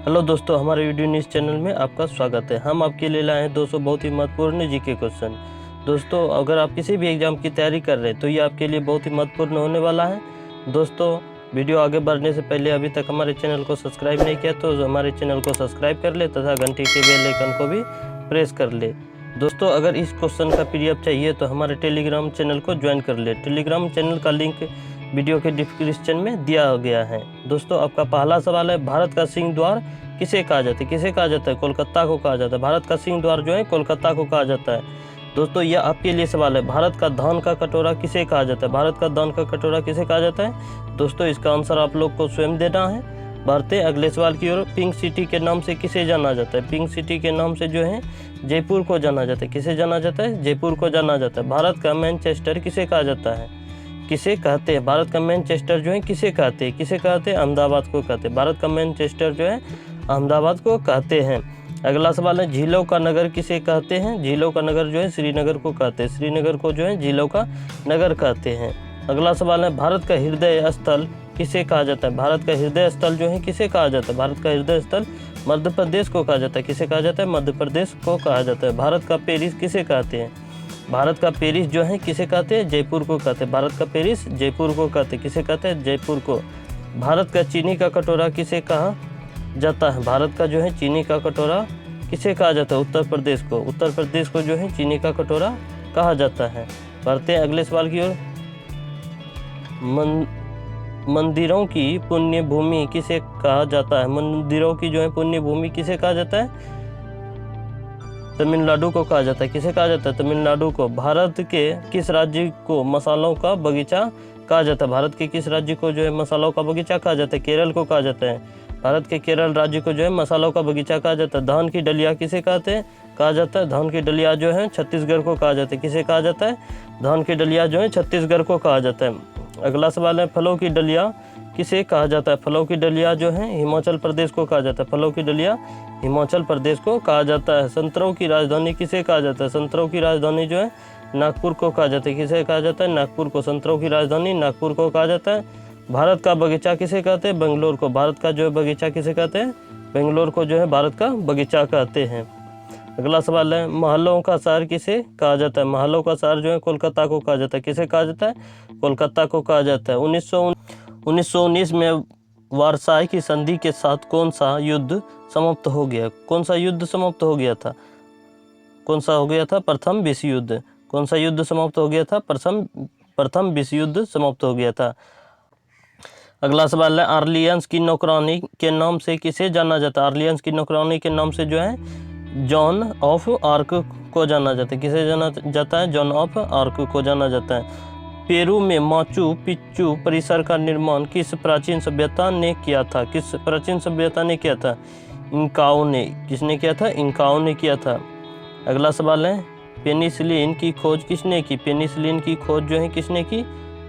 Hello दोस्तों, हमारे video news channel में आपका स्वागत है। हम आपके लिए लाए हैं 200 बहुत ही महत्वपूर्ण जीके क्वेश्चन। दोस्तों, अगर आप किसी भी एग्ज़ाम की तैयारी कर रहे हैं तो ये आपके लिए बहुत ही महत्वपूर्ण होने वाला है। दोस्तों, वीडियो आगे बढ़ने से पहले अभी तक हमारे चैनल को सब्सक्राइब नहीं किया तो हमारे चैनल को सब्सक्राइब कर ले तथा घंटी के बेल आइकन को भी प्रेस कर ले। दोस्तों, अगर इस क्वेश्चन का PDF चाहिए तो हमारे टेलीग्राम चैनल को ज्वाइन कर ले। टेलीग्राम चैनल का लिंक वीडियो के डिस्क्रिप्शन में दिया गया है। दोस्तों, आपका पहला सवाल है, भारत का सिंह द्वार किसे कहा जाता है? किसे कहा जाता है? कोलकाता को कहा जाता है। भारत का सिंह द्वार जो है कोलकाता को कहा जाता है। दोस्तों, यह आपके लिए सवाल है, भारत का धान का कटोरा किसे कहा जाता है? भारत का धान का कटोरा किसे कहा जाता है? दोस्तों, इसका आंसर आप लोग को स्वयं देना है। बढ़ते अगले सवाल की ओर। पिंक सिटी के नाम से किसे जाना जाता है? पिंक सिटी के नाम से जो है जयपुर को जाना जाता है। किसे जाना जाता है? जयपुर को जाना जाता है। भारत का मैनचेस्टर किसे कहा जाता है? किसे कहते हैं? भारत का मैनचेस्टर जो है किसे कहते हैं? किसे कहते हैं? अहमदाबाद को कहते हैं। भारत का मैनचेस्टर जो है अहमदाबाद को कहते हैं। अगला सवाल है, झीलों का नगर किसे कहते हैं? झीलों का नगर जो है श्रीनगर को कहते हैं। श्रीनगर को जो है झीलों का नगर कहते हैं। अगला सवाल है, भारत का हृदय स्थल किसे कहा जाता है? भारत का हृदय स्थल जो है किसे कहा जाता है? भारत का हृदय स्थल मध्य प्रदेश को कहा जाता है। किसे कहा जाता है? मध्य प्रदेश को कहा जाता है। भारत का पेरिस किसे कहते हैं? भारत का पेरिस जो है किसे कहते हैं? जयपुर को कहते हैं। भारत का पेरिस जयपुर को कहते हैं। किसे कहते हैं? जयपुर को। भारत का चीनी का कटोरा किसे कहा जाता है? भारत का जो है चीनी का कटोरा किसे कहा जाता है? उत्तर प्रदेश को। उत्तर प्रदेश को जो है चीनी का कटोरा कहा जाता है। बढ़ते हैं अगले सवाल की ओर। मंदिरों की पुण्य भूमि किसे कहा जाता है? मंदिरों की जो है पुण्य भूमि किसे कहा जाता है? तमिलनाडु को कहा जाता है। किसे कहा जाता है? तमिलनाडु को। भारत के किस राज्य को मसालों का बगीचा कहा जाता है? भारत के किस राज्य को जो है मसालों का बगीचा कहा जाता है? केरल को कहा जाता है। भारत के केरल राज्य को जो है मसालों का बगीचा कहा जाता है। धान की डलिया किसे कहते हैं? कहा जाता है। धान की डलिया जो है छत्तीसगढ़ को कहा जाता है। किसे कहा जाता है? धान की डलिया जो है छत्तीसगढ़ को कहा जाता है। अगला सवाल है, फलों की डलिया किसे कहा जाता है? फलों की डलिया जो है हिमाचल प्रदेश को कहा जाता है। फलों की डलिया हिमाचल प्रदेश को कहा जाता है। संतरों की राजधानी किसे कहा जाता है? संतरों की राजधानी जो है नागपुर को कहा जाता है। किसे कहा जाता है? नागपुर को। संतरों की राजधानी नागपुर को कहा जाता है। भारत का बगीचा किसे कहते हैं? बेंगलोर को। भारत का जो है बगीचा किसे कहते हैं? बेंगलोर को जो है भारत का बगीचा कहते हैं। अगला सवाल है, महलों का शहर किसे कहा जाता है? महलों का शहर जो है कोलकाता को कहा जाता है। किसे कहा जाता है? कोलकाता को कहा जाता है। 1919 में वारसाई की संधि के साथ कौन सा युद्ध समाप्त हो गया? कौन सा युद्ध समाप्त हो गया था? कौन सा हो गया था? प्रथम विश्व युद्ध। कौन सा युद्ध समाप्त हो गया था? प्रथम विश्व युद्ध समाप्त हो गया था। अगला सवाल है, आर्लियंस की नौकरानी के नाम से किसे जाना जाता है? आर्लियंस की नौकरानी के नाम से जो है जॉन ऑफ आर्क को जाना जाता है। किसे जाना जाता है? जॉन ऑफ आर्क को जाना जाता है। पेरू में माचू पिच्चू परिसर का निर्माण किस प्राचीन सभ्यता ने किया था? किस प्राचीन सभ्यता ने किया था? इंकाओं ने। किसने किया था? इंकाओं ने किया था। अगला सवाल है, पेनिसिलिन की खोज किसने की? पेनिसिलिन की खोज जो है किसने की?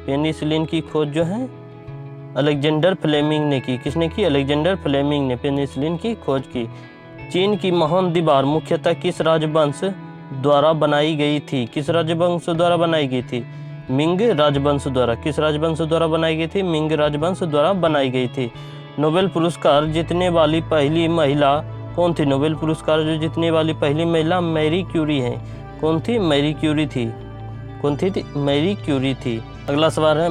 पेनिसिलिन की खोज जो है अलेक्जेंडर फ्लेमिंग ने की। किसने की? अलेक्जेंडर फ्लेमिंग ने पेनिसिलिन की खोज की। चीन की महान दीवार मुख्यतः किस राजवंश द्वारा बनाई गई थी? किस राजवंश द्वारा बनाई गई थी? मिंग राजवंश द्वारा। किस राजवंश द्वारा बनाई गई थी? मिंग राजवंश द्वारा बनाई गई थी। नोबेल पुरस्कार जीतने वाली पहली महिला कौन थी? नोबेल पुरस्कार जो जीतने वाली पहली महिला मैरी क्यूरी है। कौन थी? मैरी क्यूरी थी। कौन थी? मैरी क्यूरी थी। अगला सवाल है,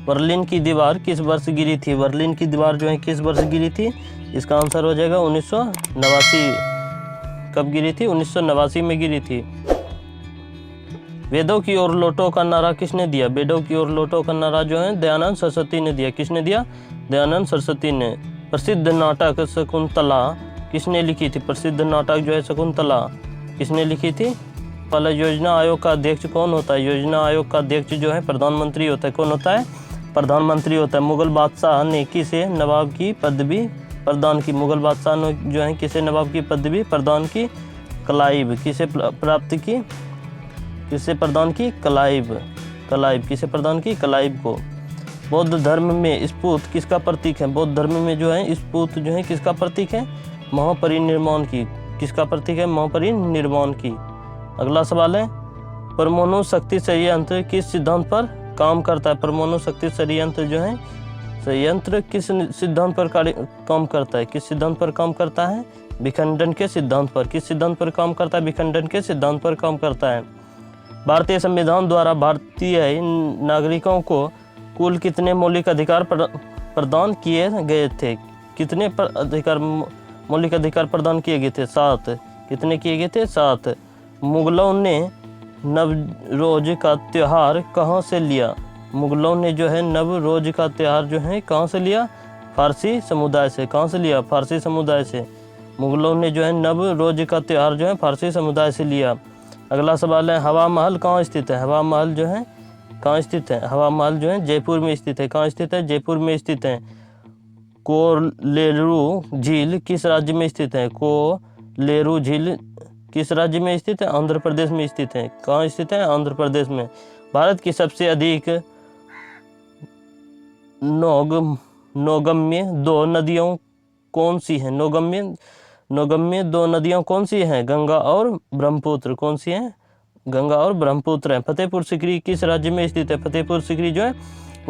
बर्लिन की दीवार किस वर्ष गिरी थी? बर्लिन की दीवार जो है किस वर्ष गिरी थी? इसका आंसर हो जाएगा 1989। कब गिरी थी? 1989 में गिरी थी। वेदों की ओर लौटो का नारा किसने दिया? वेदों की ओर लौटो का नारा जो है दयानंद सरस्वती ने दिया। किसने दिया? दयानंद सरस्वती ने। प्रसिद्ध नाटक शकुंतला किसने लिखी थी? प्रसिद्ध नाटक जो है शकुंतला किसने लिखी थी? पहले योजना आयोग का अध्यक्ष कौन होता है? योजना आयोग का अध्यक्ष जो है प्रधानमंत्री होता है। कौन होता है? प्रधानमंत्री होता है। मुगल बादशाह ने किसे नवाब की पदवी प्रदान की? मुगल बादशाह ने जो है किसे नवाब की पदवी प्रदान की? क्लाइव। किसे प्राप्त की? किसे प्रदान की? क्लाइव। किसे प्रदान की? क्लाइव को। बौद्ध धर्म में स्फूर्त किसका प्रतीक है? बौद्ध धर्म में जो है स्फूर्त जो है किसका प्रतीक है? महापरिनिर्वाण की। किसका प्रतीक है? महापरिनिर्वाण की। अगला सवाल है, परमाणु शक्ति संयंत्र किस सिद्धांत पर काम करता है? परमाणु शक्ति संयंत्र जो है संयंत्र किस सिद्धांत पर काम करता है? किस सिद्धांत पर काम करता है? विखंडन के सिद्धांत पर। किस सिद्धांत पर काम करता है? विखंडन के सिद्धांत पर काम करता है। भारतीय संविधान द्वारा भारतीय नागरिकों को कुल कितने मौलिक अधिकार प्रदान किए गए थे? कितने मौलिक अधिकार प्रदान किए गए थे? 7। कितने किए गए थे? 7। मुगलों ने नवरोज का त्यौहार कहाँ से लिया? मुगलों ने जो है नवरोज का त्यौहार जो है कहाँ से लिया? फारसी समुदाय से। कहाँ से लिया? फारसी समुदाय से। मुगलों ने जो है नवरोज का त्यौहार जो है फारसी समुदाय से लिया। अगला सवाल है, हवा महल कहाँ स्थित है? हवा महल जो है कहाँ स्थित है? हवा महल जो है जयपुर में स्थित है। कहाँ स्थित है? जयपुर में स्थित है। कोलेरू झील किस राज्य में स्थित है? कोलेरू झील किस राज्य में स्थित है? आंध्र प्रदेश में स्थित है। कहाँ स्थित है? आंध्र प्रदेश में। भारत की सबसे अधिक नौगम्य 2 नदियों कौन सी हैं? नौगम्य 2 नदियाँ कौन सी हैं? गंगा और ब्रह्मपुत्र। कौन सी हैं? गंगा और ब्रह्मपुत्र हैं। फतेहपुर सीकरी किस राज्य में स्थित है? फतेहपुर सीकरी जो है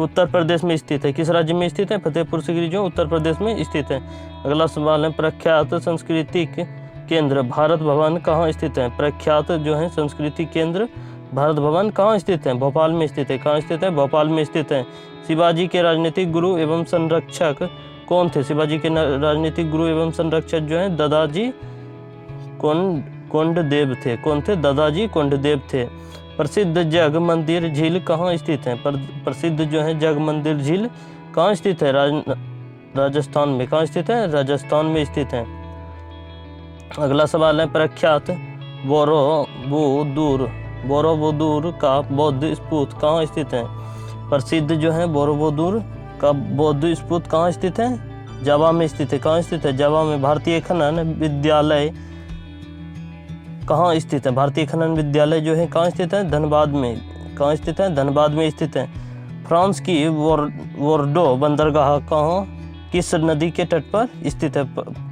उत्तर प्रदेश में स्थित है। किस राज्य में स्थित है? फतेहपुर सीकरी जो उत्तर प्रदेश में स्थित है। अगला सवाल है, प्रख्यात सांस्कृतिक केंद्र भारत भवन कहाँ स्थित है? प्रख्यात जो है सांस्कृतिक केंद्र भारत भवन कहाँ स्थित है? भोपाल में स्थित है। कहाँ स्थित है? भोपाल में स्थित है। शिवाजी के राजनीतिक गुरु एवं संरक्षक कौन थे? शिवाजी के राजनीतिक गुरु एवं संरक्षक जो है दादाजी कोंडदेव थे। कौन थे? दादाजी कोंडदेव थे। प्रसिद्ध जग मंदिर झील कहाँ स्थित है? प्रसिद्ध जो है जग मंदिर झील कहाँ स्थित है? राजस्थान में। कहाँ स्थित है? राजस्थान में स्थित है। अगला सवाल है, प्रख्यात बोरोबुदूर का बौद्ध स्तूप कहाँ स्थित है? प्रसिद्ध जो है बोरोबुदूर का बौद्ध स्तूप कहाँ स्थित है? जावा में स्थित है। कहाँ स्थित है? जावा में। भारतीय खनन विद्यालय कहाँ स्थित है? भारतीय खनन विद्यालय जो है कहाँ स्थित है? धनबाद में। कहाँ स्थित है? धनबाद में स्थित है। फ्रांस की बोर्डो बंदरगाह कहाँ किस नदी के तट पर स्थित है?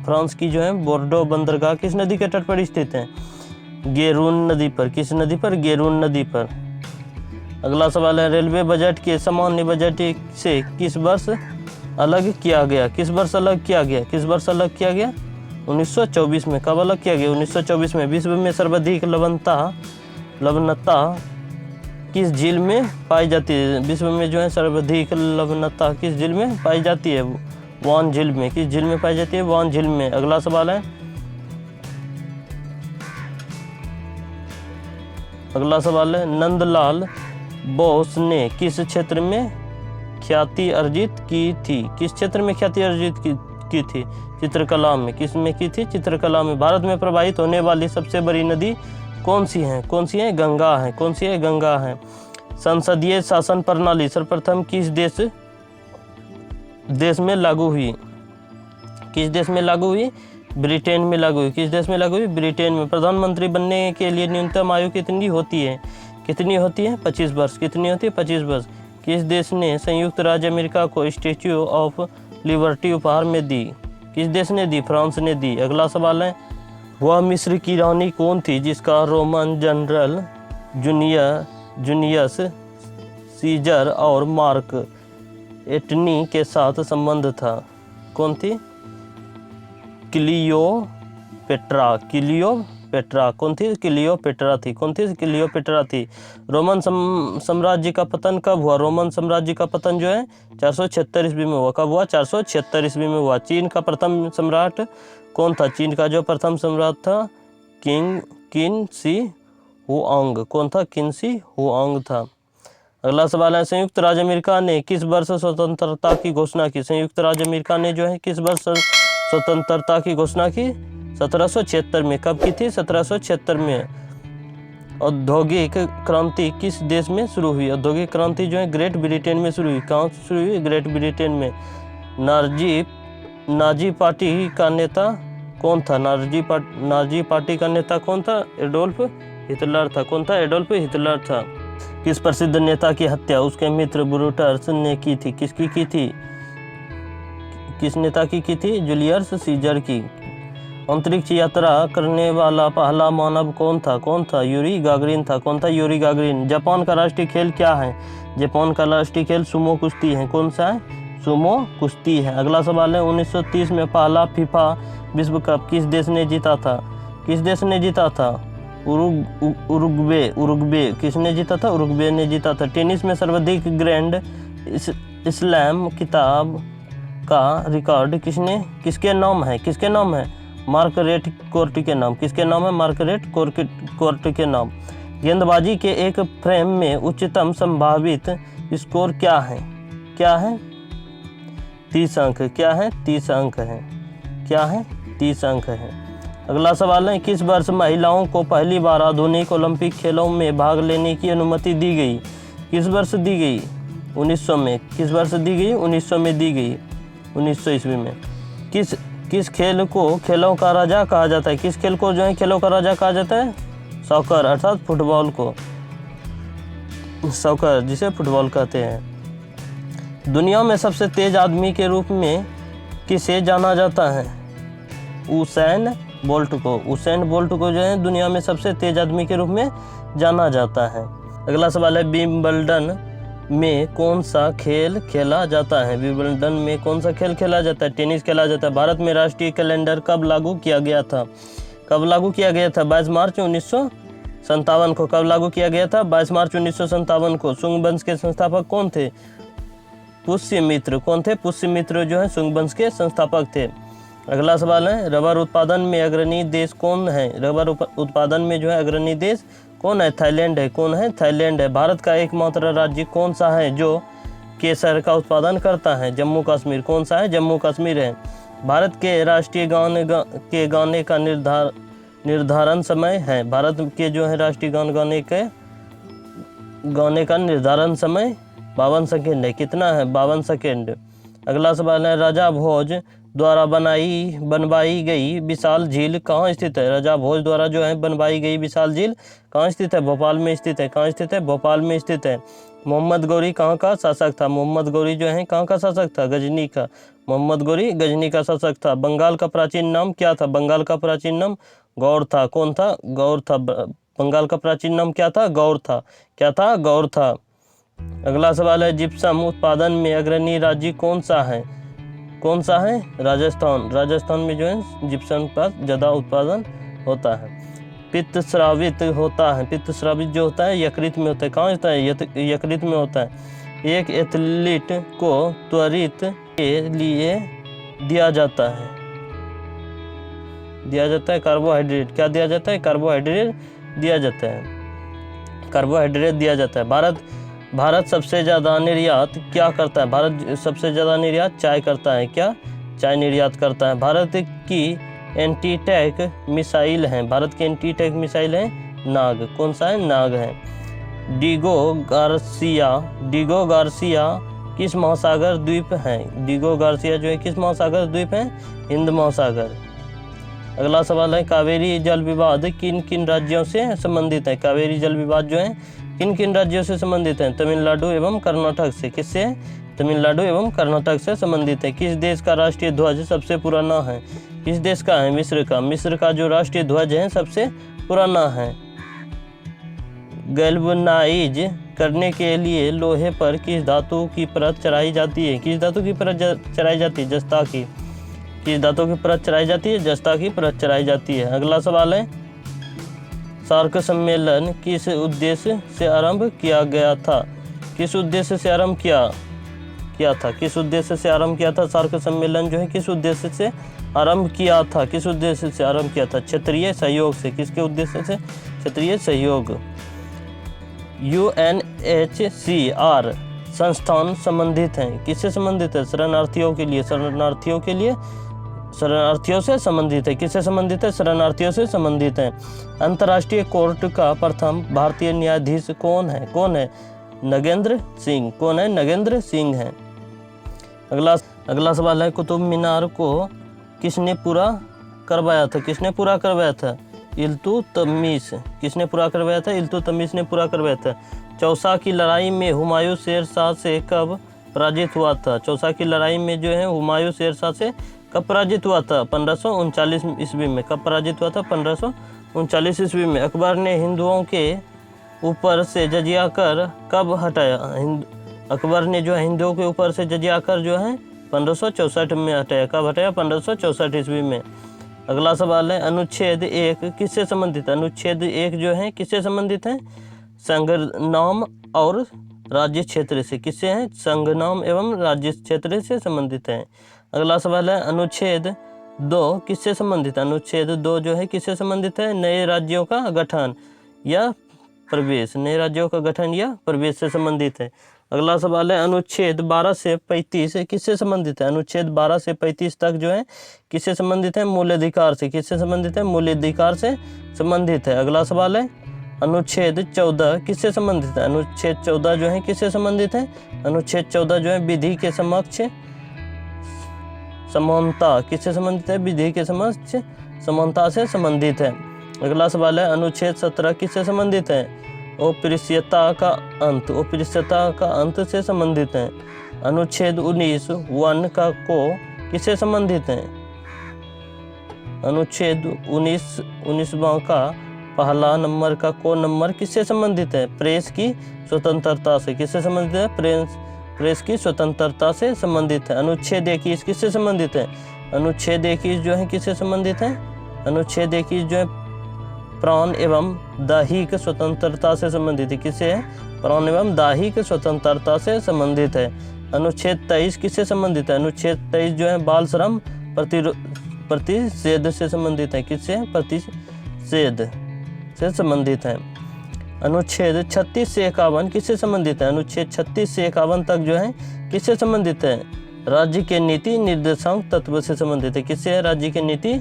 फ्रांस की जो है बोर्डो बंदरगाह किस नदी के तट पर स्थित है? गेरून नदी पर। किस नदी पर? गेरून नदी पर। अगला सवाल है, रेलवे बजट के सामान्य बजट से किस वर्ष अलग किया गया? किस वर्ष अलग किया गया? किस वर्ष अलग किया गया? 1924 में। कब अलग किया गया? 1924 में। विश्व में सर्वाधिक लवणता किस झील में पाई जाती है? विश्व में जो है सर्वाधिक लवणता किस झील में पाई जाती है? वान झील में। किस झील में पाई जाती है? वान झील में। अगला सवाल है, नंदलाल बोस ने किस क्षेत्र में ख्याति अर्जित की थी? किस क्षेत्र में ख्याति अर्जित की थी? चित्रकला में। किस में की थी? चित्रकला में। भारत में प्रवाहित होने वाली सबसे बड़ी नदी कौन सी है? कौन सी है? गंगा है। कौन सी है? गंगा है। संसदीय शासन प्रणाली सर्वप्रथम किस देश में लागू हुई? किस देश में लागू हुई? ब्रिटेन में लागू हुई। किस देश में लागू हुई? ब्रिटेन में। प्रधानमंत्री बनने के लिए न्यूनतम आयु कितनी होती है? कितनी होती है? 25 वर्ष। कितनी होती है? 25 वर्ष। किस देश ने संयुक्त राज्य अमेरिका को स्टैच्यू ऑफ लिबर्टी उपहार में दी? किस देश ने दी? फ्रांस ने दी। अगला सवाल है, वह मिस्र की रानी कौन थी जिसका रोमन जनरल जूनियस सीजर और मार्क एंटनी के साथ संबंध था? कौन थी? क्लियोपेट्रा। कौन थी? क्लियोपेट्रा थी। कौन थी? क्लियोपेट्रा थी। रोमन साम्राज्य का पतन कब हुआ? रोमन साम्राज्य का पतन जो है 476 ईस्वी में हुआ। कब हुआ? 476 ईस्वी में हुआ। चीन का प्रथम सम्राट कौन था? चीन का जो प्रथम सम्राट था किन शी हुआंग। कौन था? किन शी हुआंग था। अगला सवाल है, संयुक्त राज्य अमेरिका ने किस वर्ष स्वतंत्रता की घोषणा की? संयुक्त राज्य अमेरिका ने जो है किस वर्ष स्वतंत्रता की घोषणा की? 1776 में। कब की थी? 1776 में। औद्योगिक क्रांति किस देश में शुरू हुई? औद्योगिक क्रांति जो है ग्रेट ब्रिटेन में शुरू हुई। कहाँ शुरू हुई? ग्रेट ब्रिटेन में। नाजी पार्टी का नेता कौन था? नाजी पार्टी का नेता कौन था? एडोल्फ हिटलर था। कौन था? एडोल्फ हिटलर था। किस प्रसिद्ध नेता की हत्या उसके मित्र ब्रूटस ने की थी? किसकी की थी? किस नेता की थी? जूलियस सीजर की। अंतरिक्ष यात्रा करने वाला पहला मानव कौन था? कौन था? यूरी गागरिन था। कौन था? Yuri Gagarin. जापान का राष्ट्रीय खेल क्या है? जापान का राष्ट्रीय खेल सुमो कुश्ती है। कौन सा है? सुमो कुश्ती है। अगला सवाल है 1930 में पहला फीफा विश्व कप किस देश ने जीता था? किस देश ने जीता था? उरुग्वे किसने जीता था? उरुग्वे ने जीता था। टेनिस में सर्वाधिक ग्रैंड स्लैम खिताब का रिकॉर्ड किसके नाम है? किसके नाम है? मार्गरेट कोर्ट के नाम। किसके नाम है? मार्गरेट कोर्ट के नाम। गेंदबाजी के एक फ्रेम में उच्चतम संभावित स्कोर क्या है? क्या है? 30 अंक। क्या है? 30 अंक है। क्या है? 30 अंक है। अगला सवाल है किस वर्ष महिलाओं को पहली बार आधुनिक ओलंपिक खेलों में भाग लेने की अनुमति दी गई? किस वर्ष दी गई? 1900 में। किस वर्ष दी गई? 1900 में दी गई। 1900 ईस्वी में। किस खेल को खेलों का राजा कहा जाता है? किस खेल को जो है खेलों का राजा कहा जाता है? सॉकर अर्थात फुटबॉल को। सॉकर जिसे फुटबॉल कहते हैं। दुनिया में सबसे तेज आदमी के रूप में किसे जाना जाता है? उसेन बोल्ट को। उसेन बोल्ट को जो है दुनिया में सबसे तेज आदमी के रूप में जाना जाता है। अगला सवाल है विंबलडन में कौन सा खेल खेला जाता है? विंबलडन में कौन सा खेल खेला जाता है? टेनिस खेला जाता है। भारत में राष्ट्रीय कैलेंडर कब लागू किया गया था? कब लागू किया गया था? 22 मार्च 1957 को। कब लागू किया गया था? 22 मार्च 1957 को। शुंग वंश के संस्थापक कौन थे? पुष्यमित्र। कौन थे? पुष्यमित्र जो है शुंग वंश के संस्थापक थे। अगला सवाल है रबर उत्पादन में अग्रणी देश कौन है? रबर उत्पादन में जो है अग्रणी देश कौन है? थाईलैंड है। कौन है? थाईलैंड है। भारत का एकमात्र राज्य कौन सा है जो केसर का उत्पादन करता है? जम्मू कश्मीर। कौन सा है? जम्मू कश्मीर है। भारत के राष्ट्रीय गाने का निर्धारण समय है? भारत के जो है राष्ट्रीय गाने का निर्धारण समय 52 सेकेंड है। कितना है? 52 सेकेंड। अगला सवाल है राजा भोज द्वारा बनवाई गई विशाल झील कहाँ स्थित है? राजा भोज द्वारा जो है बनवाई गई विशाल झील कहाँ स्थित है? भोपाल में स्थित है। कहाँ स्थित है? भोपाल में स्थित है। मोहम्मद गौरी कहाँ का शासक था? मोहम्मद गौरी जो है कहाँ का शासक था? गजनी का। मोहम्मद गौरी गजनी का शासक था। बंगाल का प्राचीन नाम क्या था? बंगाल का प्राचीन नाम गौर था। कौन था? गौर था। बंगाल का प्राचीन नाम क्या था? गौर था। क्या था? गौर था। अगला सवाल है जिप्सम उत्पादन में अग्रणी राज्य कौन सा है? कौन सा है? राजस्थान। राजस्थान में जो है जिप्सम का ज़्यादा उत्पादन होता है। पित्त स्रावित होता है। पित्त स्रावित जो होता है यकृत में होता है। कहाँ होता है? यकृत में होता है। एक एथलीट को त्वरित के लिए दिया जाता है कार्बोहाइड्रेट। क्या दिया जाता है? कार्बोहाइड्रेट दिया जाता है। कार्बोहाइड्रेट दिया जाता है। भारत सबसे ज़्यादा निर्यात क्या करता है? भारत सबसे ज़्यादा निर्यात चाय करता है। क्या? चाय निर्यात करता है। भारत की एंटी टैंक मिसाइल हैं। भारत की एंटी टैंक मिसाइल है नाग। कौन सा है? नाग है। डिगो गार्सिया किस महासागर द्वीप है? डिगो गार्सिया जो है किस महासागर द्वीप है? हिंद महासागर। अगला सवाल है कावेरी जल विवाद किन किन राज्यों से संबंधित है? कावेरी जल विवाद जो है किन किन राज्यों से संबंधित है? तमिलनाडु एवं कर्नाटक से। किससे? तमिलनाडु एवं कर्नाटक से संबंधित है। किस देश का राष्ट्रीय ध्वज सबसे पुराना है? किस देश का है? मिस्र का। मिस्र का जो राष्ट्रीय ध्वज है सबसे पुराना है। गैल्वनाइज करने के लिए लोहे पर किस धातु की परत चढ़ाई जाती है? किस धातु की परत चढ़ाई जाती है? जस्ता की। किस धातु की परत चढ़ाई जाती है? जस्ता की परत चढ़ाई जाती है। अगला सवाल है सार्क सम्मेलन किस उद्देश्य से आरंभ किया गया था? किस उद्देश्य से आरंभ किया था? किस उद्देश्य से आरंभ किया था? सार्क सम्मेलन जो है किस उद्देश्य से आरंभ किया था? किस उद्देश्य से आरंभ किया था? क्षेत्रीय सहयोग से। किसके उद्देश्य से? क्षेत्रीय सहयोग। UNHCR संस्थान संबंधित हैं। किससे संबंधित है? शरणार्थियों के लिए। शरणार्थियों से संबंधित है। किससे संबंधित है? शरणार्थियों से संबंधित है। अंतर्राष्ट्रीय कोर्ट का प्रथम भारतीय न्यायाधीश कौन है? नगेंद्र सिंह। कौन है? नगेंद्र सिंह है। अगला सवाल है कुतुब मीनार को किसने पूरा करवाया था? किसने पूरा करवाया था? इल्तुतमिश। किसने पूरा करवाया था? इल्तुतमिश ने पूरा करवाया था। चौसा की लड़ाई में हुमायूं शेर शाह से कब पराजित हुआ था? चौसा की लड़ाई में जो है हुमायूं शेर शाह से कब पराजित हुआ था? 1539 ईस्वी में। कब पराजित हुआ था? 1539 ईस्वी में। अकबर ने हिंदुओं के ऊपर से जजिया कर कब हटाया? अकबर ने जो है हिंदुओं के ऊपर से जजिया कर जो है 1564 में हटाया। कब हटाया? 1564 ईस्वी में। अगला सवाल है अनुच्छेद 1 किससे संबंधित है? अनुच्छेद 1 जो है किससे संबंधित है? संघ नाम और राज्य क्षेत्र से। किससे है? संघ नाम एवं राज्य क्षेत्र से संबंधित है। अगला सवाल है अनुच्छेद 2 किससे संबंधित है? अनुच्छेद 2 जो है किससे संबंधित है? नए राज्यों का गठन या प्रवेश। नए राज्यों का गठन या प्रवेश से संबंधित है। अगला सवाल है अनुच्छेद 12 से 35 किससे संबंधित है? अनुच्छेद 12 से 35 तक जो है किससे संबंधित है? मूल अधिकार से। किससे संबंधित है? मूल अधिकार से संबंधित है। अगला सवाल है अनुच्छेद 14 किससे संबंधित है? अनुच्छेद 14 जो है किससे संबंधित है? अनुच्छेद 14 जो है विधि के समक्ष समानता। किससे संबंधित है? विधि के समक्ष समानता से संबंधित है। अगला सवाल है अनुच्छेद 17 किससे संबंधित है? अस्पृश्यता का अंत। अस्पृश्यता का अंत से संबंधित है। अनुच्छेद 19 वन का को किससे संबंधित है? अनुच्छेद 19वां का पहला नंबर का को नंबर किससे संबंधित है? प्रेस की स्वतंत्रता से। किससे संबंधित है? प्रेस की स्वतंत्रता से संबंधित है। अनुच्छेद 21 किससे संबंधित है? अनुच्छेद 21 जो है किससे संबंधित है? अनुच्छेद 21 जो है प्राण एवं दैहिक स्वतंत्रता से संबंधित है। किससे है? प्राण एवं दैहिक स्वतंत्रता से संबंधित है। अनुच्छेद 23 किससे संबंधित है? अनुच्छेद 23 जो है बाल श्रम प्रतिषेध से संबंधित है। किससे? प्रतिषेध से संबंधित है। अनुच्छेद 36 से 51 किससे संबंधित है? अनुच्छेद 36 से 51 तक जो है किससे संबंधित है? राज्य के नीति निर्देशांक तत्व से संबंधित है। किससे है? राज्य के नीति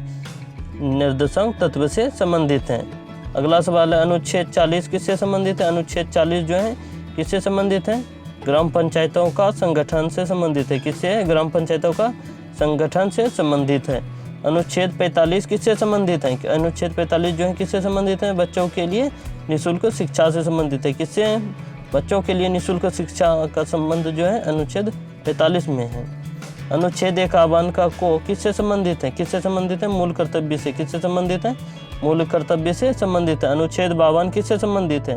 निर्देशांक तत्व से संबंधित है। अगला सवाल है अनुच्छेद 40 किससे संबंधित है? अनुच्छेद 40 जो है किससे संबंधित है? ग्राम पंचायतों का संगठन से संबंधित है। किससे है? ग्राम पंचायतों का संगठन से संबंधित है। अनुच्छेद 45 किससे संबंधित है? अनुच्छेद 45 जो है किससे संबंधित है? बच्चों के लिए निःशुल्क शिक्षा से संबंधित है। किससे? बच्चों के लिए निःशुल्क शिक्षा का संबंध जो है अनुच्छेद 45 में है। अनुच्छेद 51 का को किससे संबंधित है? किससे संबंधित है? मूल कर्तव्य से। किससे संबंधित है? मूल कर्तव्य से संबंधित है। अनुच्छेद 52 किससे संबंधित है?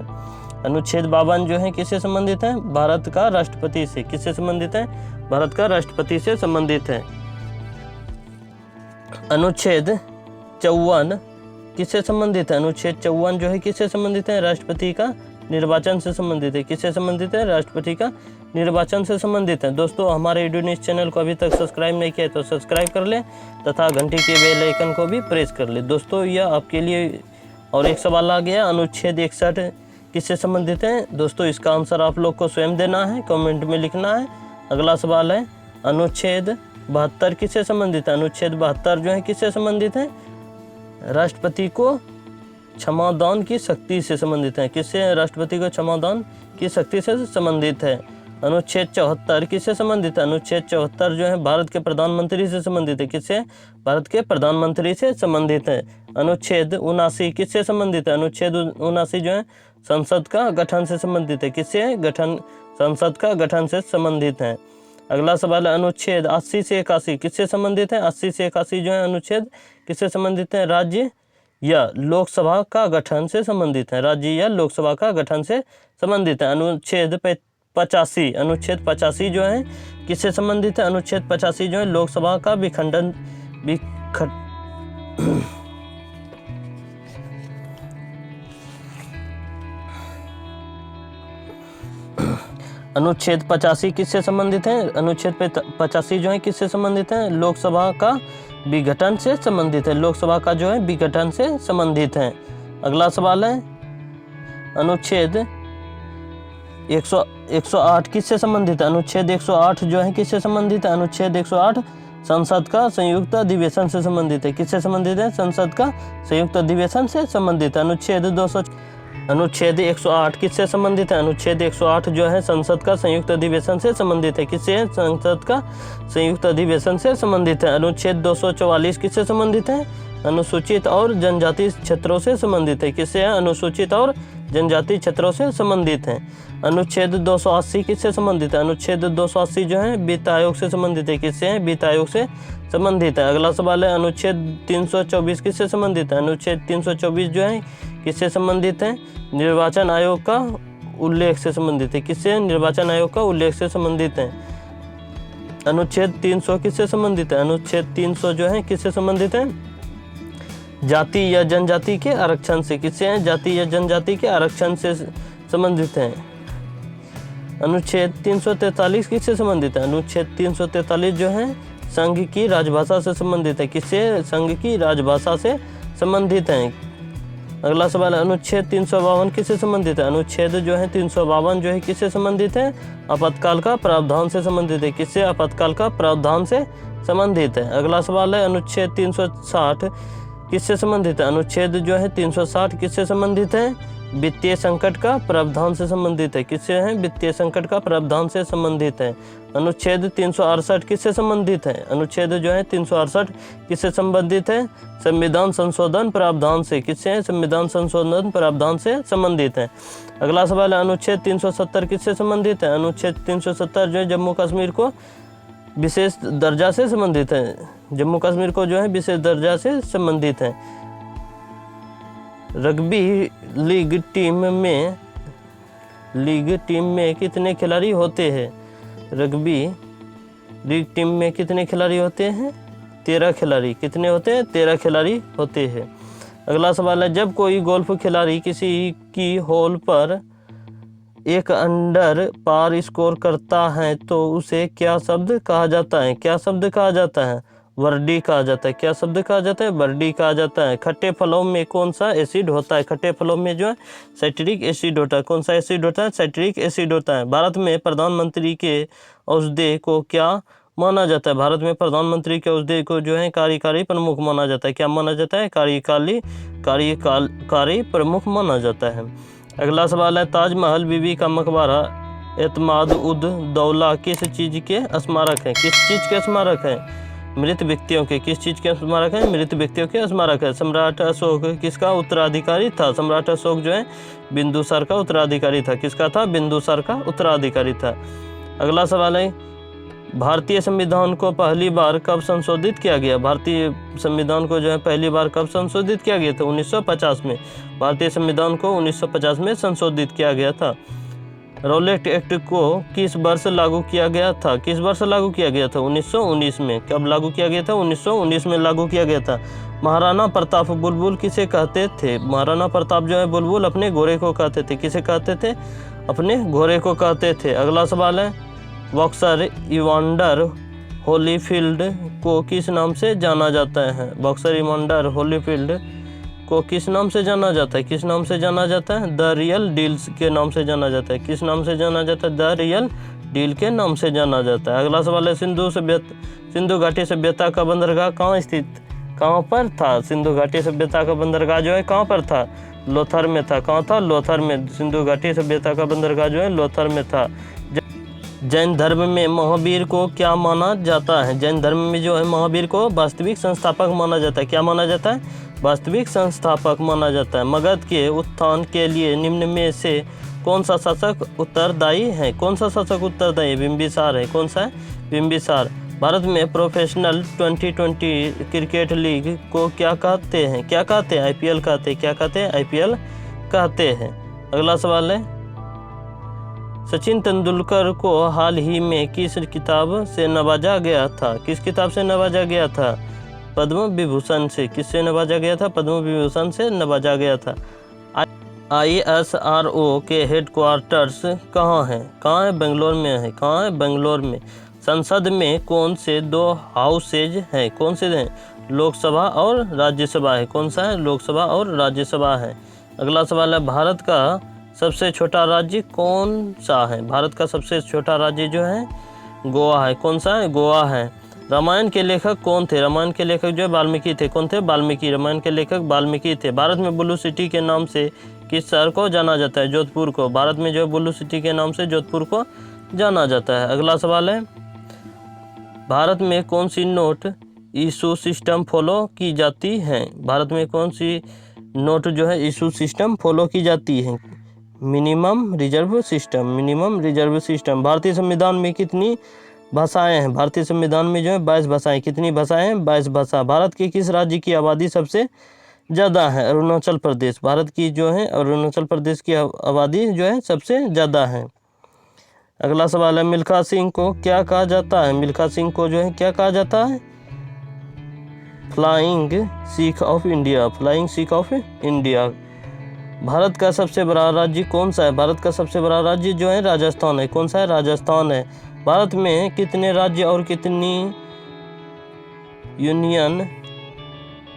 अनुच्छेद 52 जो है किससे संबंधित है? भारत का राष्ट्रपति से। किससे संबंधित है? भारत का राष्ट्रपति से संबंधित है। अनुच्छेद 54 किससे संबंधित है? अनुच्छेद 54 जो है किससे संबंधित है? राष्ट्रपति का निर्वाचन से संबंधित है। किससे संबंधित है? राष्ट्रपति का निर्वाचन से संबंधित है। दोस्तों हमारे वीडियो न्यूज़ चैनल को अभी तक सब्सक्राइब नहीं किया तो सब्सक्राइब कर लें तथा घंटी के बेल आइकन को भी प्रेस कर लें। दोस्तों यह आपके लिए और एक सवाल आ गया, अनुच्छेद 61 किससे संबंधित है? दोस्तों इसका आंसर आप लोग को स्वयं देना है, कमेंट में लिखना है। अगला सवाल है अनुच्छेद 72 किससे संबंधित है? अनुच्छेद 72 जो है किससे संबंधित है? राष्ट्रपति को क्षमादान की शक्ति से संबंधित है। किससे? राष्ट्रपति को क्षमादान की शक्ति से संबंधित है। अनुच्छेद 74 किससे संबंधित है? अनुच्छेद 74 जो है भारत के प्रधानमंत्री से संबंधित है। किससे? भारत के प्रधानमंत्री से संबंधित है। अनुच्छेद 79 किससे संबंधित है? अनुच्छेद 79 जो है संसद का गठन से संबंधित है। किससे? संसद का गठन से संबंधित है। अगला सवाल है अनुच्छेद 80 से 81 किससे संबंधित है? 80 से 81 जो है अनुच्छेद किससे संबंधित है? राज्य या लोकसभा का गठन से संबंधित है। राज्य या लोकसभा का गठन से संबंधित है। अनुच्छेद 85 जो है किससे संबंधित है? अनुच्छेद 85 जो है लोकसभा का विखंडन अनुच्छेद 85 किससे संबंधित है? अनुच्छेद 85 जो है किससे संबंधित है? लोकसभा का विघटन से संबंधित है। लोकसभा का जो है विघटन से संबंधित है। अगला सवाल है अनुच्छेद 108 किससे संबंधित है? अनुच्छेद 108 जो है किससे संबंधित है? अनुच्छेद 108 संसद का संयुक्त अधिवेशन से संबंधित है। किससे संबंधित है? संसद का संयुक्त अधिवेशन से संबंधित है। अनुच्छेद 108 किससे संबंधित है? अनुच्छेद 108 जो है संसद का संयुक्त अधिवेशन से संबंधित है। किससे है? संसद का संयुक्त अधिवेशन से संबंधित है। अनुच्छेद 244 किससे संबंधित है? अनुसूचित और जनजाति क्षेत्रों से संबंधित है। किससे है? अनुसूचित और जनजाति क्षेत्रों से संबंधित है। अनुच्छेद 280 किससे संबंधित है? अनुच्छेद 280 जो है वित्त आयोग से संबंधित है। किससे है? वित्त आयोग से संबंधित है। अगला सवाल है अनुच्छेद 324 किससे संबंधित है? अनुच्छेद 324 जो है किससे संबंधित है? निर्वाचन आयोग का उल्लेख से संबंधित है। किससे? निर्वाचन आयोग का उल्लेख से संबंधित है। अनुच्छेद 300 किससे संबंधित है? अनुच्छेद 300 जो है किससे संबंधित है? जाति या जनजाति के आरक्षण से। किससे है? जाति या जनजाति के आरक्षण से संबंधित है। अनुच्छेद 343 किससे संबंधित है? अनुच्छेद 343 जो है संघ की राजभाषा से संबंधित है। किससे? संघ की राजभाषा से संबंधित है। अगला सवाल है अनुच्छेद 352 किससे संबंधित है? अनुच्छेद जो है 352 जो है किससे संबंधित है? आपातकाल का प्रावधान से संबंधित है। किससे? आपातकाल का प्रावधान से संबंधित है। अगला सवाल है अनुच्छेद 360 किससे संबंधित है? अनुच्छेद जो है 360 किससे संबंधित है? वित्तीय संकट का प्रावधान से संबंधित है। किससे है? वित्तीय संकट का प्रावधान से संबंधित है। अनुच्छेद 368 किससे संबंधित है? अनुच्छेद जो है 368 किससे संबंधित है? संविधान संशोधन प्रावधान से। किससे है? संविधान संशोधन प्रावधान से संबंधित है। अगला सवाल है अनुच्छेद 370 किससे संबंधित है? अनुच्छेद 370 जो है जम्मू कश्मीर को विशेष दर्जा से संबंधित है। जम्मू कश्मीर को जो है विशेष दर्जा से संबंधित है। रग्बी लीग टीम में कितने खिलाड़ी होते हैं? रग्बी लीग टीम में कितने खिलाड़ी होते हैं? 13 खिलाड़ी। कितने होते हैं? 13 खिलाड़ी होते हैं। अगला सवाल है जब कोई गोल्फ खिलाड़ी किसी की होल पर एक अंडर पार स्कोर करता है तो उसे क्या शब्द कहा जाता है? क्या शब्द कहा जाता है? वर्डी कहा जाता है। क्या शब्द कहा जाता है? वर्डी कहा जाता है। खट्टे फलों में कौन सा एसिड होता है? खट्टे फलों में जो है साइट्रिक एसिड होता है। कौन सा एसिड होता है? साइट्रिक एसिड होता है। भारत में प्रधानमंत्री के ओहदे को क्या माना जाता है? भारत में प्रधानमंत्री के ओहदे को जो है कार्यकारी प्रमुख माना जाता है। क्या माना जाता है? कार्यकारी प्रमुख माना जाता है। अगला सवाल है ताजमहल, बीबी का मकबरा, एतमाद उद दौला किस चीज़ के स्मारक है? किस चीज़ के स्मारक है? मृत व्यक्तियों के। किस चीज़ के स्मारक है? मृत व्यक्तियों के स्मारक है। सम्राट अशोक किसका उत्तराधिकारी था? सम्राट अशोक जो है बिंदुसार का उत्तराधिकारी था। किसका था? बिंदुसार का उत्तराधिकारी था। अगला सवाल है भारतीय संविधान को पहली बार कब संशोधित किया गया? भारतीय संविधान को जो है पहली बार कब संशोधित किया गया था? 1950 में। भारतीय संविधान को 1950 में संशोधित किया गया था। रॉलेट एक्ट को किस वर्ष लागू किया गया था? किस वर्ष लागू किया गया था? 1919 में। कब लागू किया गया था? 1919 में लागू किया गया था। महाराणा प्रताप बुलबुल किसे कहते थे? महाराणा प्रताप जो है बुलबुल अपने घोड़े को कहते थे। किसे कहते थे? अपने घोड़े को कहते थे। अगला सवाल है बॉक्सर इवांडर होलीफील्ड को किस नाम से जाना जाता है? बॉक्सर इवांडर होलीफील्ड को किस नाम से जाना जाता है? किस नाम से जाना जाता है? द रियल डील्स के नाम से जाना जाता है। किस नाम से जाना जाता है? द रियल डील के नाम से जाना जाता है। अगला सवाल है सिंधु घाटी सभ्यता का बंदरगाह कहाँ पर था? सिंधु घाटी सभ्यता का बंदरगाह जो है कहाँ पर था? लोथर में था। कहाँ था? लोथर में। सिंधु घाटी सभ्यता का बंदरगाह जो है लोथर में था। जैन धर्म में महावीर को क्या माना जाता है? जैन धर्म में जो है महावीर को वास्तविक संस्थापक माना जाता है। क्या माना जाता है? वास्तविक संस्थापक माना जाता है। मगध के उत्थान के लिए निम्न में से कौन सा शासक उत्तरदायी है? कौन सा शासक उत्तरदायी? बिंबिसार है। कौन सा है? बिंबिसार। भारत में प्रोफेशनल 2020 क्रिकेट लीग को क्या कहते हैं? क्या कहते हैं? आईपीएल कहते हैं। क्या कहते हैं? आईपीएल कहते हैं। अगला सवाल है सचिन तेंदुलकर को हाल ही में किस किताब से नवाजा गया था? किस किताब से नवाजा गया था? पद्म विभूषण से। किससे नवाजा गया था? पद्म विभूषण से नवाजा गया था। ISRO के हेडक्वार्टर्स कहाँ है? कहाँ है? बेंगलोर में है। कहाँ है? बेंगलोर में। संसद में कौन से 2 हाउसेज हैं? कौन से हैं? लोकसभा और राज्यसभा है। कौन सा है? लोकसभा और राज्यसभा है। अगला सवाल है भारत का सबसे छोटा राज्य कौन सा है? भारत का सबसे छोटा राज्य जो है गोवा है। कौन सा है? गोवा है। रामायण के लेखक कौन थे? रामायण के लेखक जो है वाल्मीकि थे। कौन थे? वाल्मीकि। रामायण के लेखक वाल्मीकि थे। भारत में ब्लू सिटी के नाम से किस शहर को जाना जाता है? जोधपुर को। भारत में जो है ब्लू सिटी के नाम से जोधपुर को जाना जाता है। अगला सवाल है भारत में कौन सी नोट इशू सिस्टम फॉलो की जाती है? भारत में कौन सी नोट जो है इशू सिस्टम फॉलो की जाती है? Minimum reserve system. Minimum reserve system. भारतीय संविधान में कितनी भाषाएं हैं? भारतीय संविधान में जो है 22 भाषाएं। कितनी भाषाएं हैं? 22 भाषा। भारत के किस राज्य की आबादी सबसे ज़्यादा है? अरुणाचल प्रदेश। भारत की जो है अरुणाचल प्रदेश की आबादी जो है सबसे ज़्यादा है। अगला सवाल है, मिल्खा सिंह को क्या कहा जाता है? मिल्खा सिंह को जो है क्या कहा जाता है? Flying Sikh of India. Flying Sikh of India. Bharat का सबसे बड़ा राज्य कौन सा है? भारत का सबसे बड़ा राज्य जो है राजस्थान है। कौन सा है? राजस्थान है। भारत में कितने राज्य और कितनी यूनियन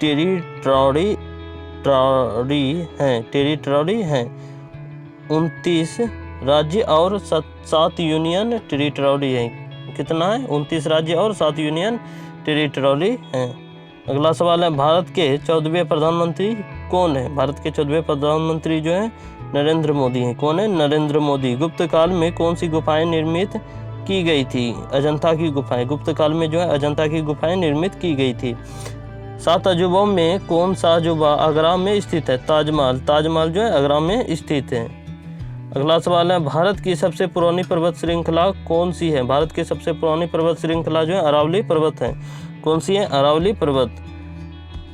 टेरिटरी हैं? 29 राज्य और 7 यूनियन टेरिटरी हैं। कितना है? 29 राज्य और 7 यूनियन टेरिटरी हैं। अगला सवाल है, भारत के 14वें प्रधानमंत्री कौन है? भारत के 14वें प्रधानमंत्री जो है नरेंद्र मोदी हैं। कौन है? नरेंद्र मोदी। गुप्त काल में कौन सी गुफाएं निर्मित की गई थी? अजंता की गुफाएं। गुप्त काल में जो है अजंता की गुफाएं निर्मित की गई थी। 7 अजूबों में कौन सा अजूबा आगरा में स्थित है? ताजमहल। ताजमहल जो है आगरा में स्थित है। अगला सवाल है, भारत की सबसे पुरानी पर्वत श्रृंखला कौन सी है? भारत की सबसे पुरानी पर्वत श्रृंखला जो है अरावली पर्वत है। कौन सी है? अरावली पर्वत।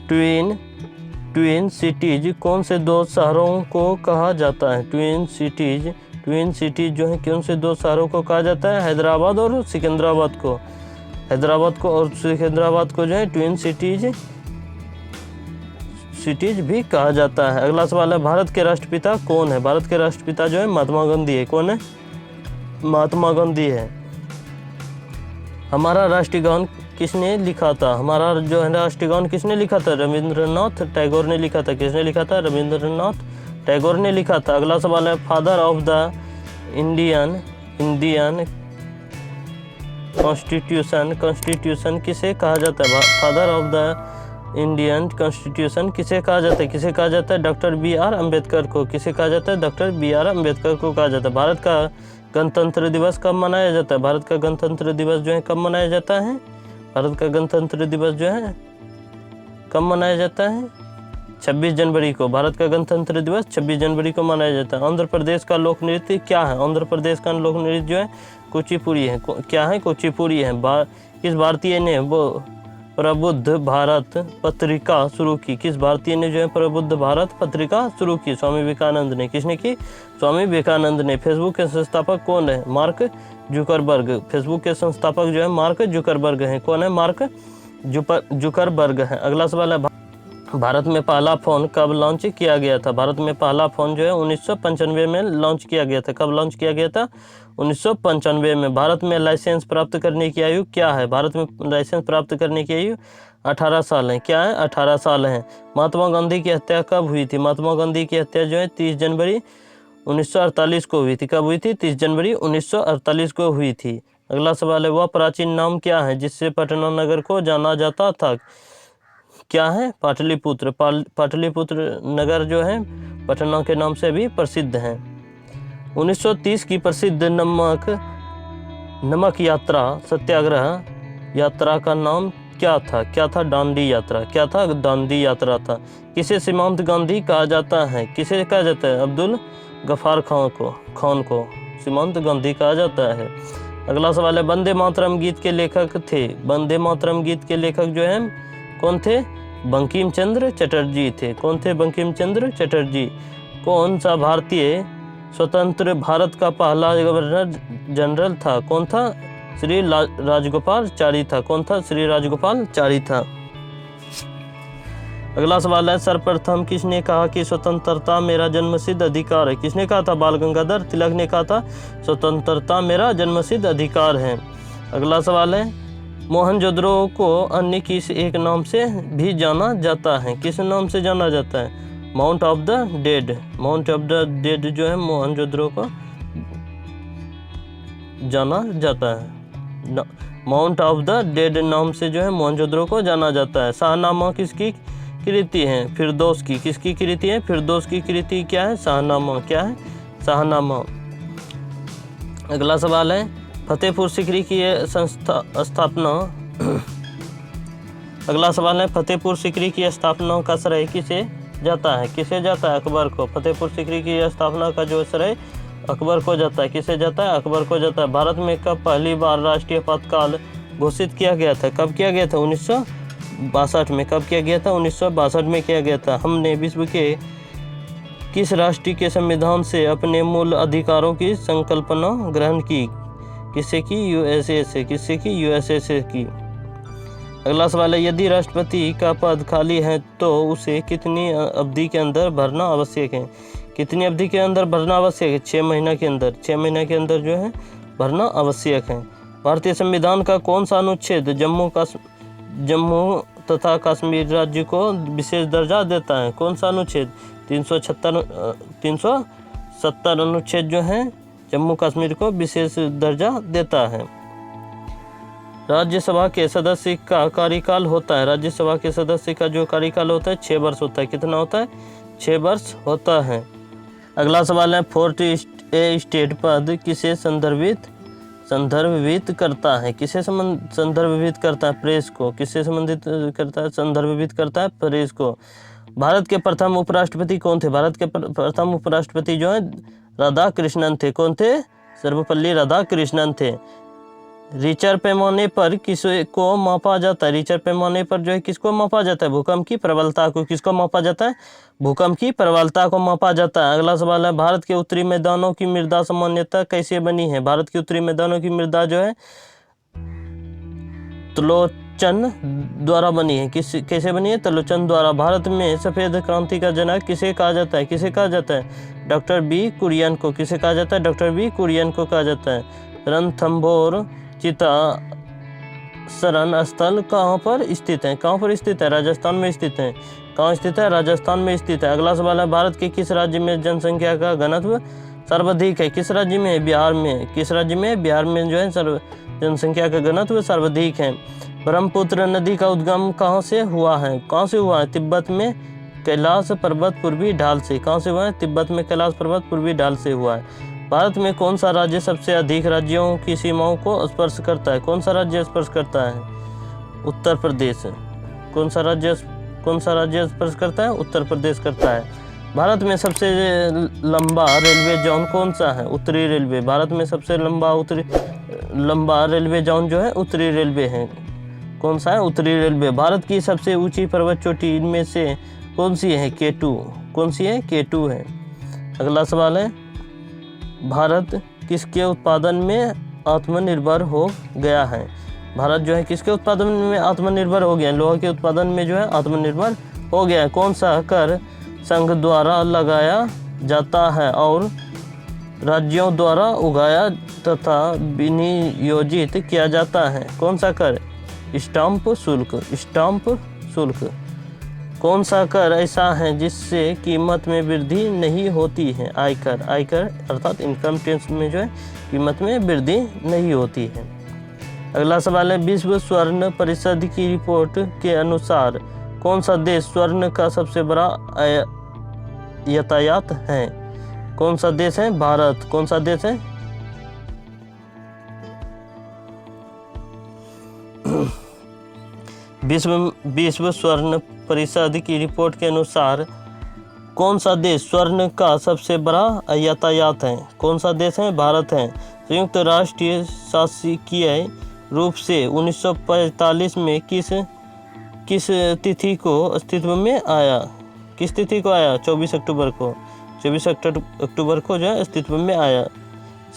ट्विन सिटीज कौन से 2 शहरों को कहा जाता है? ट्विन सिटीज जो है कौन से 2 शहरों को कहा जाता है? हैदराबाद और सिकंदराबाद को। हैदराबाद को और सिकंदराबाद को जो है ट्विन सिटीज भी कहा जाता है। अगला सवाल है, भारत के राष्ट्रपिता कौन है? भारत के राष्ट्रपिता जो है महात्मा गांधी है। कौन है? महात्मा गांधी है। हमारा राष्ट्रीय गान किसने लिखा था? हमारा जो है राष्ट्रीय गान किसने लिखा था? रविंद्रनाथ टैगोर ने लिखा था। किसने लिखा था? रविंद्रनाथ टैगोर ने लिखा था। अगला सवाल है, father of the Indian constitution किसे कहा जाता है? Father of the Indian constitution किसे कहा जाता है? किसे कहा जाता है? Doctor B.R. अम्बेडकर को। किसे कहा जाता है? Doctor B.R. अम्बेडकर को कहा जाता है। भारत का गणतंत्र दिवस कब मनाया जाता है? भारत का गणतंत्र दिवस जो है कब मनाया जाता है? भारत का गणतंत्र दिवस जो है कब मनाया जाता है? 26 जनवरी को। भारत का गणतंत्र दिवस 26 जनवरी को मनाया जाता है। आंध्र प्रदेश का लोक नृत्य क्या है? आंध्र प्रदेश का लोक नृत्य जो है कुचिपुड़ी है। क्या है? कुचिपुड़ी है। किस भारतीय ने वो प्रबुद्ध भारत पत्रिका शुरू की? किस भारतीय ने जो है प्रबुद्ध भारत पत्रिका शुरू की? स्वामी विवेकानंद ने। किसने की? स्वामी विवेकानंद ने। फेसबुक के संस्थापक कौन है? Mark Zuckerberg. फेसबुक के संस्थापक जो है मार्क जुकरबर्ग हैं। कौन है? मार्क जुकरबर्ग है। अगला सवाल है, भारत में पहला फ़ोन कब लॉन्च किया गया था? भारत में पहला फ़ोन जो है 1995 में लॉन्च किया गया था। कब लॉन्च किया गया था? 1995 में। भारत में लाइसेंस प्राप्त करने की आयु क्या है? भारत में लाइसेंस प्राप्त करने की आयु 18 साल है। क्या है? 18 साल है। महात्मा गांधी की हत्या कब हुई थी? महात्मा गांधी की हत्या जो है 30 जनवरी 1948 को हुई थी। कब हुई थी? 30 जनवरी 1948 को हुई थी। अगला सवाल है, वह प्राचीन नाम क्या है जिससे पटना नगर को जाना जाता था? क्या है? पाटलिपुत्र। पाटलिपुत्र नगर जो है पटना के नाम से भी प्रसिद्ध है। 1930 की प्रसिद्ध नमक यात्रा सत्याग्रह यात्रा का नाम क्या था? क्या था? दांडी यात्रा। क्या था? दांडी यात्रा था। किसे सीमांत गांधी कहा जाता है? किसे कहा जाता है? अब्दुल गफ्फार खान को सीमांत गांधी कहा जाता है। अगला सवाल है, वंदे मातरम गीत के लेखक थे? वंदे मातरम गीत के लेखक जो है कौन थे? बंकिम चंद्र चटर्जी थे। कौन थे? बंकिम चंद्र चटर्जी। कौन सा भारतीय स्वतंत्र भारत का पहला गवर्नर जनरल था? कौन था? श्री राजगोपालाचारी था। कौन था? श्री राजगोपालाचारी था। अगला सवाल है, सर्वप्रथम किसने कहा कि स्वतंत्रता मेरा जन्मसिद्ध अधिकार है? किसने कहा था? बाल गंगाधर तिलक ने कहा था स्वतंत्रता मेरा जन्मसिद्ध अधिकार है। अगला सवाल है, मोहनजोदड़ो को अन्य किस एक नाम से भी जाना जाता है? किस नाम से जाना जाता है? Mount of the dead. Mount of the dead जो है मोहनजोदड़ो को जाना जाता है। माउंट ऑफ द डेड नाम से जो है मोहनजोदड़ो को जाना जाता है। शाहनामा किसकी कृति है? फिरदौस की। किसकी कृति है? फिरदौस की कृति क्या है? शाहनामा। क्या है? शाहनामा। अगला सवाल है, फतेहपुर सीकरी की स्थापना अगला सवाल है, फतेहपुर सीकरी की स्थापना का श्रेय किसे जाता है? किसे जाता है? अकबर को। फतेहपुर सीकरी की स्थापना का जो श्रेय अकबर को जाता है। किसे जाता है? अकबर को जाता है। भारत में कब पहली बार राष्ट्रीय आपातकाल घोषित किया गया था? कब किया गया था? 1962 में। कब किया गया था? 1962 में किया गया था। हमने विश्व के किस राष्ट्र के संविधान से अपने मूल अधिकारों की संकल्पना ग्रहण की? किससे की? यूएसए से। किससे की? यूएसए से की। अगला सवाल है, यदि राष्ट्रपति का पद खाली है तो उसे कितनी अवधि के अंदर भरना आवश्यक है? कितनी अवधि के अंदर भरना आवश्यक है? 6 महीना के अंदर। 6 महीने के अंदर जो है भरना आवश्यक है। भारतीय संविधान का कौन सा अनुच्छेद जम्मू तथा कश्मीर राज्य को विशेष दर्जा देता है? कौन सा अनुच्छेद? 370 अनुच्छेद जो है जम्मू कश्मीर को विशेष दर्जा देता है। राज्यसभा के सदस्य का कार्यकाल होता है, राज्यसभा के सदस्य का जो कार्यकाल होता है 6 वर्ष होता है। कितना होता है? 6 वर्ष होता है। अगला सवाल है, फोर्थ स्टेट पद किसे संदर्भित करता है? किसे संदर्भित करता है? प्रेस को। किससे संबंधित करता है? संदर्भित करता है प्रेस को। भारत के प्रथम उपराष्ट्रपति कौन थे? भारत के प्रथम उपराष्ट्रपति जो है राधाकृष्णन थे। कौन थे? सर्वपल्ली राधाकृष्णन थे। रिचर पैमाने पर किसको मापा जाता है? रिचर पैमाने पर जो है किसको मापा जाता है? भूकंप की प्रबलता को। किसको मापा जाता है? भूकंप की प्रबलता को मापा जाता है। अगला सवाल है, भारत के उत्तरी मैदानों की मृदा सामान्यतः कैसे बनी है? भारत की उत्तरी मैदानों की मृदा जो है त्रिलोचन द्वारा बनी है। कैसे बनी है? त्रिलोचन द्वारा। भारत में सफेद क्रांति का जनक किसे कहा जाता है? किसे कहा जाता है? डॉक्टर बी कुरियन को। किसे कहा जाता है? डॉक्टर बी कुरियन को कहा जाता है। रणथंभौर चिता शरण स्थल कहाँ पर स्थित है? कहाँ पर स्थित है? राजस्थान में स्थित है। कहाँ स्थित है? राजस्थान में स्थित है। अगला सवाल है, भारत के किस राज्य में जनसंख्या का घनत्व सर्वाधिक है? किस राज्य में? बिहार में। किस राज्य में? बिहार में जो है जनसंख्या का घनत्व सर्वाधिक है। ब्रह्मपुत्र नदी का उद्गम कहाँ से हुआ है? कहाँ से हुआ है? तिब्बत में कैलाश पर्वत पूर्वी ढाल से। कहाँ से हुआ है? तिब्बत में कैलाश पर्वत पूर्वी ढाल से हुआ है। भारत में कौन सा राज्य सबसे अधिक राज्यों की सीमाओं को स्पर्श करता है? कौन सा राज्य स्पर्श करता है? उत्तर प्रदेश। कौन सा राज्य स्पर्श करता है? उत्तर प्रदेश करता है। भारत में सबसे लंबा रेलवे जोन कौन सा है? उत्तरी रेलवे। भारत में सबसे लंबा रेलवे जोन जो है उत्तरी रेलवे है। कौन सा है? उत्तरी रेलवे। भारत की सबसे ऊंची पर्वत चोटी इनमें से कौन सी है? K2। कौन सी है? K2 है। अगला सवाल है, भारत किसके उत्पादन में आत्मनिर्भर हो गया है? भारत जो है किसके उत्पादन में आत्मनिर्भर हो गया? लोहा के उत्पादन में जो है आत्मनिर्भर हो गया है। कौन सा कर संघ द्वारा लगाया जाता है और राज्यों द्वारा उगाया तथा विनियोजित किया जाता है? कौन सा कर? स्टाम्प शुल्क। स्टाम्प शुल्क। कौन सा कर ऐसा है जिससे कीमत में वृद्धि नहीं होती है? आयकर। आयकर अर्थात इनकम टैक्स में जो है कीमत में वृद्धि नहीं होती है। अगला सवाल है, विश्व स्वर्ण परिषद की रिपोर्ट के अनुसार कौन सा देश स्वर्ण का सबसे बड़ा यातायात है? कौन सा देश है? भारत। कौन सा देश है? विश्व स्वर्ण परिषद की रिपोर्ट के अनुसार कौन सा देश स्वर्ण का सबसे बड़ा यातायात है? कौन सा देश है? भारत है। संयुक्त राष्ट्र शासकीय रूप से 1945 में किस तिथि को अस्तित्व में आया? किस तिथि को आया? 24 अक्टूबर को। 24 अक्टूबर को जो है अस्तित्व में आया।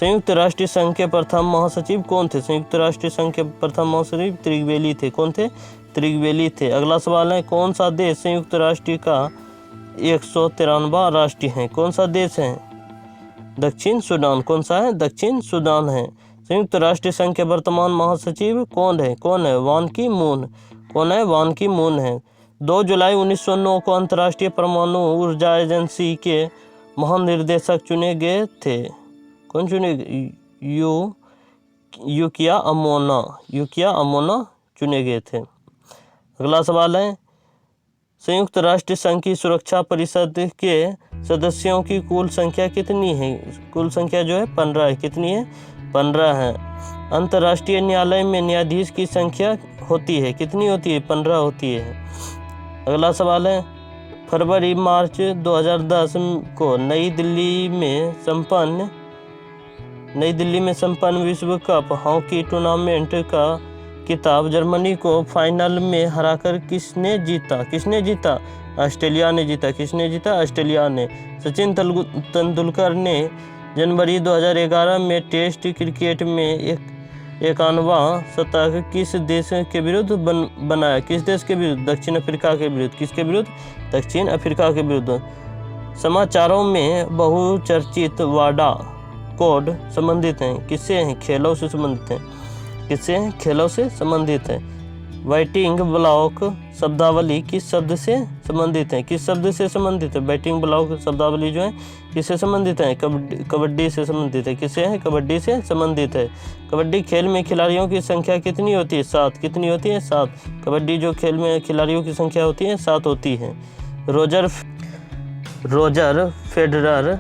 संयुक्त राष्ट्र संघ के प्रथम महासचिव कौन थे? संयुक्त राष्ट्र संघ के प्रथम महासचिव त्रिगवेली थे। कौन थे? त्रिगवेली थे। अगला सवाल है, कौन सा देश संयुक्त राष्ट्र का 193वां राष्ट्र है? कौन सा देश है? दक्षिण सूडान। कौन सा है? दक्षिण सूडान है। संयुक्त राष्ट्र संघ के वर्तमान महासचिव कौन है? बान की मून। कौन है? बान की मून है। 2 जुलाई 1909 को अंतर्राष्ट्रीय परमाणु ऊर्जा एजेंसी के महानिर्देशक चुने गए थे। कौन चुने? युकिया अमोना चुने गए थे। अगला सवाल है, संयुक्त राष्ट्र संघ की सुरक्षा परिषद के सदस्यों की कुल संख्या कितनी है? कुल संख्या जो है 15 है। कितनी है? 15 है। अंतर्राष्ट्रीय न्यायालय में न्यायाधीश की संख्या होती है। कितनी होती है? 15 होती है। अगला सवाल है, फरवरी मार्च 2010 को नई दिल्ली में संपन्न विश्व कप हॉकी टूर्नामेंट किताब जर्मनी को फाइनल में हराकर किसने जीता? ऑस्ट्रेलिया ने जीता। किसने जीता? ऑस्ट्रेलिया ने। सचिन तेंदुलकर ने जनवरी 2011 में टेस्ट क्रिकेट में 51वां शतक किस देश के विरुद्ध बनाया? किस देश के विरुद्ध? दक्षिण अफ्रीका के विरुद्ध। किसके विरुद्ध? दक्षिण अफ्रीका के विरुद्ध। समाचारों में बहुचर्चित वाडा कोड संबंधित हैं। किससे हैं? खेलों से संबंधित हैं। किससे हैं? खेलों से संबंधित है। बैटिंग ब्लॉक शब्दावली किस शब्द से संबंधित है? किस शब्द से संबंधित है? बैटिंग ब्लॉक शब्दावली जो है किससे संबंधित है? कबड्डी से संबंधित है। किससे है? कबड्डी से संबंधित है। कबड्डी खेल में खिलाड़ियों की संख्या कितनी होती है? 7। कितनी होती है? 7। कबड्डी जो खेल में खिलाड़ियों की संख्या होती है 7 होती है। रोजर फेडरर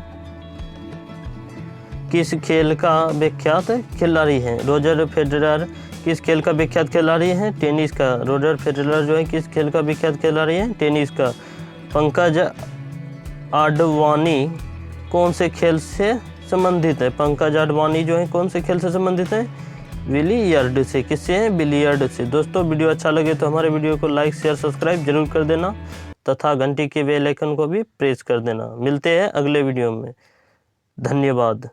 किस खेल का विख्यात खिलाड़ी है? रोजर फेडरर किस खेल का विख्यात खिलाड़ी है? टेनिस का। रोजर फेडरर जो है किस खेल का विख्यात खिलाड़ी है? टेनिस का। पंकज आडवाणी कौन से खेल से संबंधित है? पंकज आडवाणी जो है कौन से खेल से संबंधित है? बिलियर्ड से। किससे है? बिलियर्ड से। दोस्तों वीडियो अच्छा लगे तो हमारे वीडियो को लाइक शेयर सब्सक्राइब जरूर कर देना तथा घंटी के बेल आइकन को भी प्रेस कर देना। मिलते हैं अगले वीडियो में। धन्यवाद।